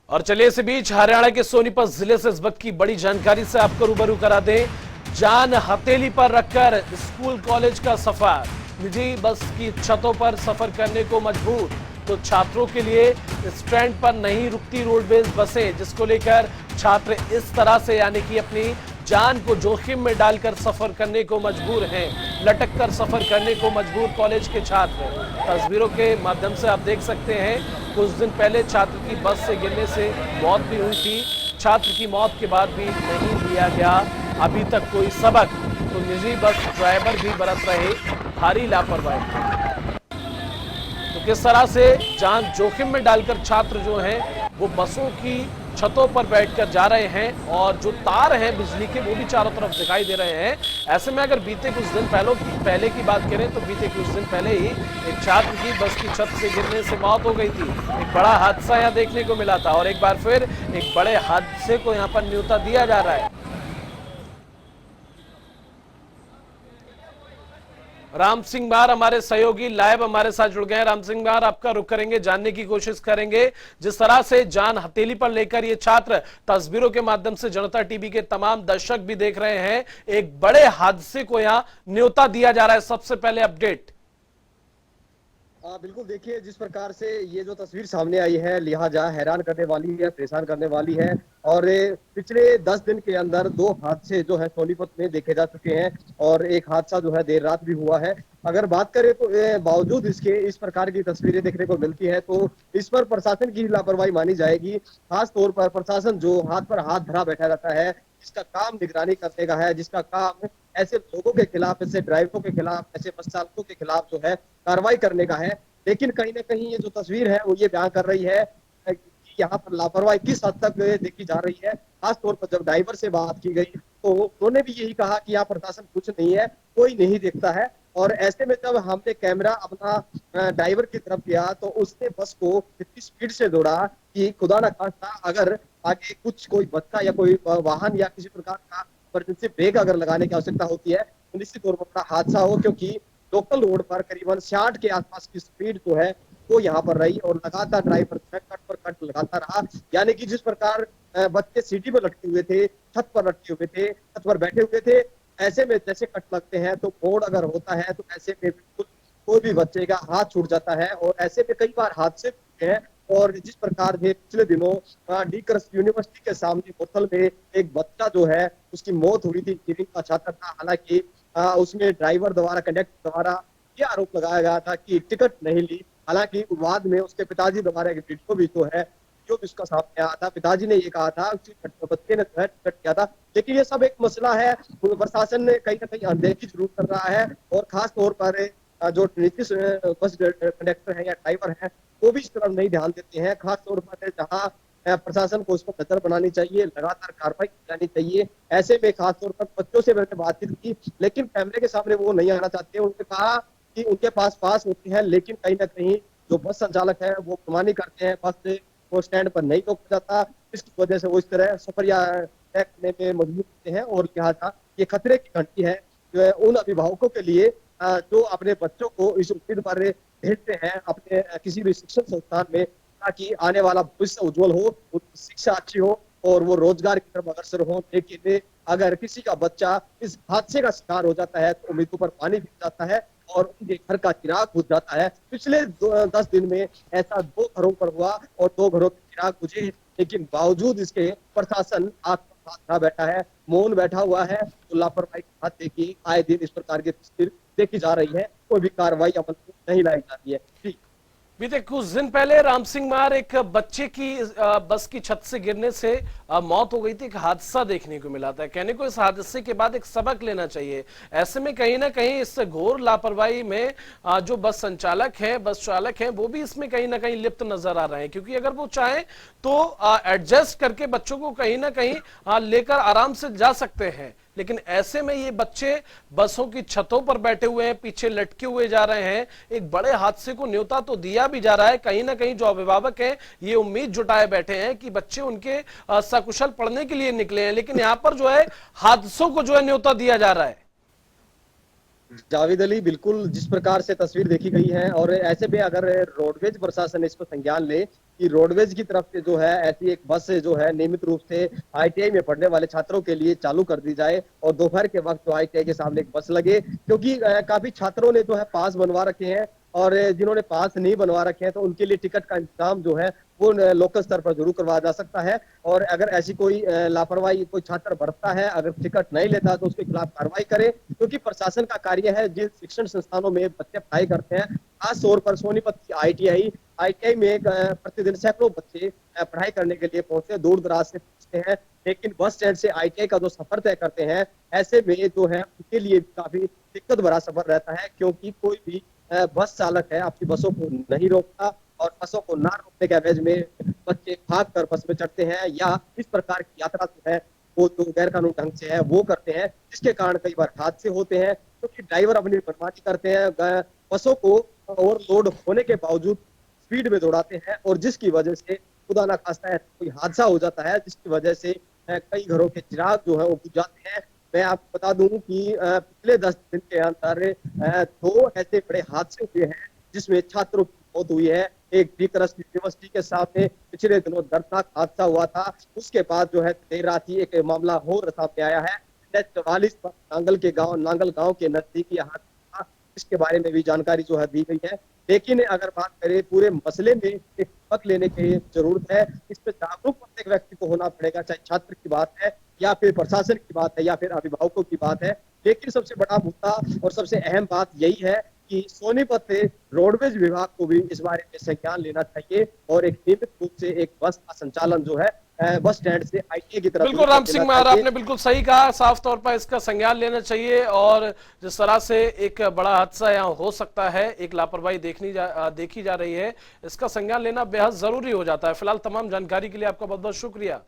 और चलिए इसी बीच हरियाणा के सोनीपत जिले से इस वक्त की बड़ी जानकारी से आपको रूबरू करा दें। जान हथेली पर रखकर स्कूल कॉलेज का सफर, निजी बस की छतों पर सफर करने को मजबूर। तो छात्रों के लिए स्टैंड पर नहीं रुकती रोडवेज बसें, जिसको लेकर छात्र इस तरह से यानी कि अपनी जान को जोखिम में डालकर सफर करने को मजबूर हैं। लटक कर सफर करने को मजबूर कॉलेज के छात्र। तस्वीरों के माध्यम से आप देख सकते हैं, कुछ दिन पहले छात्र की बस से गिरने से मौत भी हुई थी। छात्र की मौत के बाद भी नहीं लिया गया अभी तक कोई सबक, तो निजी बस ड्राइवर भी बरत रहे भारी लापरवाही। तो किस तरह से जान जोखिम में डालकर छात्र जो हैं वो बसों की छतों पर बैठकर जा रहे हैं, और जो तार हैं बिजली के वो भी चारों तरफ दिखाई दे रहे हैं। ऐसे में अगर बीते कुछ दिन पहले की बात करें तो बीते कुछ दिन पहले ही एक छात्र की बस की छत से गिरने से मौत हो गई थी। एक बड़ा हादसा यहाँ देखने को मिला था और एक बार फिर एक बड़े हादसे को यहाँ पर न्योता दिया जा रहा है। राम सिंह बार हमारे सहयोगी लाइव हमारे साथ जुड़ गए हैं। राम सिंह बार, आपका रुख करेंगे, जानने की कोशिश करेंगे जिस तरह से जान हथेली पर लेकर ये छात्र तस्वीरों के माध्यम से जनता टीवी के तमाम दर्शक भी देख रहे हैं, एक बड़े हादसे को यहां न्योता दिया जा रहा है। सबसे पहले अपडेट। बिल्कुल, देखिए जिस प्रकार से ये जो तस्वीर सामने आई है, लिहाजा हैरान करने वाली है, परेशान करने वाली है। और पिछले 10 दिन के अंदर 2 हादसे जो है सोनीपत में देखे जा चुके हैं और एक हादसा जो है देर रात भी हुआ है। अगर बात करें तो बावजूद इसके इस प्रकार की तस्वीरें देखने को मिलती है तो इस पर प्रशासन की लापरवाही मानी जाएगी। खास तौर पर प्रशासन जो हाथ पर हाथ धरा बैठा रहता है, जिसका काम निगरानी करने का है, जिसका काम ऐसे लोगों के खिलाफ, ऐसे ड्राइवरों के खिलाफ, ऐसे बस चालकों के खिलाफ जो है कार्रवाई करने का है। लेकिन कहीं ना कहीं ये जो तस्वीर है वो ये बयान कर रही है कि यहाँ पर लापरवाही किस हद तक देखी जा रही है। खास तौर पर जब ड्राइवर से बात की गई तो उन्होंने भी यही कहा कि यहाँ प्रशासन कुछ नहीं है, कोई नहीं देखता है। और ऐसे में जब हमने कैमरा अपना ड्राइवर की तरफ किया तो उसने बस को इतनी स्पीड से दौड़ा कि खुदा ना खास्ता अगर आगे कुछ कोई बच्चा या कोई वाहन या किसी प्रकार का इमरजेंसी ब्रेक अगर लगाने की आवश्यकता होती है तो निश्चित तौर पर बड़ा हादसा हो, क्योंकि लोकल रोड पर करीबन 60 के आसपास की स्पीड जो है वो यहाँ पर रही और लगातार ड्राइवर कट पर कट लगाता रहा। यानी कि जिस प्रकार बच्चे सीढ़ी पर लटके हुए थे, छत पर लटके हुए थे, छत पर बैठे हुए थे, ऐसे में जैसे कट लगते हैं तो फोड़ अगर होता है तो ऐसे में बिल्कुल कोई भी बच्चे का हाथ छूट जाता है और ऐसे में कई बार हादसे हुए हैं। और जिस प्रकार से पिछले दिनों डी कृष्ण यूनिवर्सिटी के सामने बोतल में एक बच्चा जो है उसकी मौत हुई थी, इंजीनियरिंग का छात्र था। हालांकि उसमें ड्राइवर द्वारा, कंडक्टर द्वारा ये आरोप लगाया गया था कि टिकट नहीं ली। हालांकि बाद में उसके पिताजी द्वारा एक वीडियो भी जो है जो भी उसका सामने आया था, पिताजी ने ये कहा था बच्चे ने जो है टिकट किया था। लेकिन ये सब एक मसला है, प्रशासन ने कहीं ना कहीं अनदेखी जरूर कर रहा है और खास तौर पर जो निजी बस कंडक्टर है या ड्राइवर है वो भी इस तरफ नहीं ध्यान देते हैं। खास तौर पर जहाँ प्रशासन को उस पर नजर बनानी चाहिए, लगातार कार्रवाई की जानी चाहिए। ऐसे में खास तौर पर बच्चों से मैंने बातचीत की लेकिन कैमरे के सामने वो नहीं आना चाहते। उन्होंने कहा कि उनके पास होती है लेकिन कहीं ना कहीं जो बस संचालक है वो प्रमाणी करते हैं, बस वो स्टैंड पर नहीं रोका जाता, इसकी वजह से वो इस तरह सफर या तय करने में मजबूर होते हैं। और लिहाजा ये खतरे की घंटी है जो उन अभिभावकों के लिए जो अपने बच्चों को इस उम्मीद पर भेजते हैं अपने किसी भी शिक्षण संस्थान में, ताकि आने वाला भविष्य उज्जवल हो, उनकी शिक्षा अच्छी हो और वो रोजगार की तरफ अग्रसर हो। लेकिन अगर किसी का बच्चा इस हादसे का शिकार हो जाता है तो उम्मीदों पर पानी फिर जाता है और उनके घर का चिराग बुझ जाता है। पिछले 10 दिन में ऐसा 2 घरों पर हुआ और 2 घरों के चिराग बुझे, लेकिन बावजूद इसके प्रशासन आग पर हाथ धरा बैठा है, मौन बैठा हुआ है। तो लापरवाही के हाथ देखिए आए दिन इस प्रकार की तस्वीर देखी जा रही है, कोई भी कार्रवाई अमल में नहीं लाई जाती है। ठीक बीते कुछ दिन पहले राम सिंह मार एक बच्चे की बस की छत से गिरने से मौत हो गई थी, एक हादसा देखने को मिला था। कहने को इस हादसे के बाद एक सबक लेना चाहिए। ऐसे में कहीं ना कहीं इस घोर लापरवाही में जो बस संचालक हैं, बस चालक हैं, वो भी इसमें कहीं ना कहीं लिप्त नजर आ रहे हैं, क्योंकि अगर वो चाहें तो एडजस्ट करके बच्चों को कहीं ना कहीं लेकर आराम से जा सकते हैं। लेकिन ऐसे में ये बच्चे बसों की छतों पर बैठे हुए हैं, पीछे लटके हुए जा रहे हैं। एक बड़े हादसे को न्योता तो दिया भी जा रहा है। कहीं ना कहीं जो अभिभावक हैं ये उम्मीद जुटाए बैठे हैं कि बच्चे उनके सकुशल पढ़ने के लिए निकले हैं, लेकिन यहां पर जो है हादसों को जो है न्योता दिया जा रहा है। जावेद अली, बिल्कुल जिस प्रकार से तस्वीर देखी गई है, और ऐसे में अगर रोडवेज प्रशासन इस पर संज्ञान ले कि रोडवेज की तरफ से जो है ऐसी एक बस जो है नियमित रूप से आईटीआई में पढ़ने वाले छात्रों के लिए चालू कर दी जाए, और दोपहर के वक्त जो आईटीआई के सामने एक बस लगे, क्योंकि काफी छात्रों ने जो है पास बनवा रखे हैं, और जिन्होंने पास नहीं बनवा रखे हैं तो उनके लिए टिकट का इंतजाम जो है वो लोकल स्तर पर जरूर करवाया जा सकता है। और अगर ऐसी कोई लापरवाही कोई छात्र बरतता है, अगर टिकट नहीं लेता तो उसके खिलाफ कार्रवाई करे, क्योंकि प्रशासन का कार्य है जिन शिक्षण संस्थानों में बच्चे पढ़ाई करते हैं, खास तौर पर सोनीपत की आईटीआई में प्रतिदिन सैकड़ों बच्चे पढ़ाई करने के लिए पहुंचते हैं, दूर दराज से पहुंचते हैं, लेकिन बस स्टैंड से आईटीआई का जो सफर तय करते हैं, ऐसे में जो है उनके लिए काफी दिक्कत भरा सफर रहता है, क्योंकि कोई भी बस चालक है अपनी बसों को नहीं रोकता, और बसों को ना रोकने के एवज में बच्चे भाग कर बस में चढ़ते हैं, या इस प्रकार की यात्रा जो है वो जो गैर कानूनी ढंग से है वो करते हैं, जिसके कारण कई बार हादसे होते हैं, क्योंकि ड्राइवर अपनी मनमानी करते हैं, बसों को ओवरलोड होने के बावजूद स्पीड में दौड़ाते हैं, और जिसकी वजह से खुदा ना खास्ता है कोई हादसा हो जाता है, जिसकी वजह से कई घरों के चिराग जो है वो बुझ जाते हैं। मैं आपको बता दूं कि पिछले 10 दिन के अंदर 2 ऐसे बड़े हादसे हुए हैं जिसमें छात्रों की मौत हुई है। एक बीकरस यूनिवर्सिटी के सामने पिछले दिनों दर्दनाक हादसा हुआ था, उसके बाद जो है देर रात ही एक मामला और सामने आया है। 44 पर नांगल गांव के नजदीक यह हादसा था, इसके बारे में भी जानकारी जो है दी गई है। लेकिन अगर बात करें पूरे मसले में एक सबक लेने की जरूरत है, इस पे जागरूक प्रत्येक व्यक्ति को होना पड़ेगा, चाहे छात्र की बात है या फिर प्रशासन की बात है या फिर अभिभावकों की बात है। लेकिन सबसे बड़ा मुद्दा और सबसे अहम बात यही है कि सोनीपत से रोडवेज विभाग को भी इस बारे में संज्ञान लेना चाहिए, और एक नियमित रूप से एक बस का संचालन जो है बस स्टैंड से आईटीआई की तरफ बिल्कुल राम सिंह महाराज, आपने बिल्कुल सही कहा, साफ तौर पर इसका संज्ञान लेना चाहिए, और जिस तरह से एक बड़ा हादसा यहाँ हो सकता है, एक लापरवाही देखी जा रही है, इसका संज्ञान लेना बेहद जरूरी हो जाता है। फिलहाल तमाम जानकारी के लिए आपका बहुत बहुत शुक्रिया।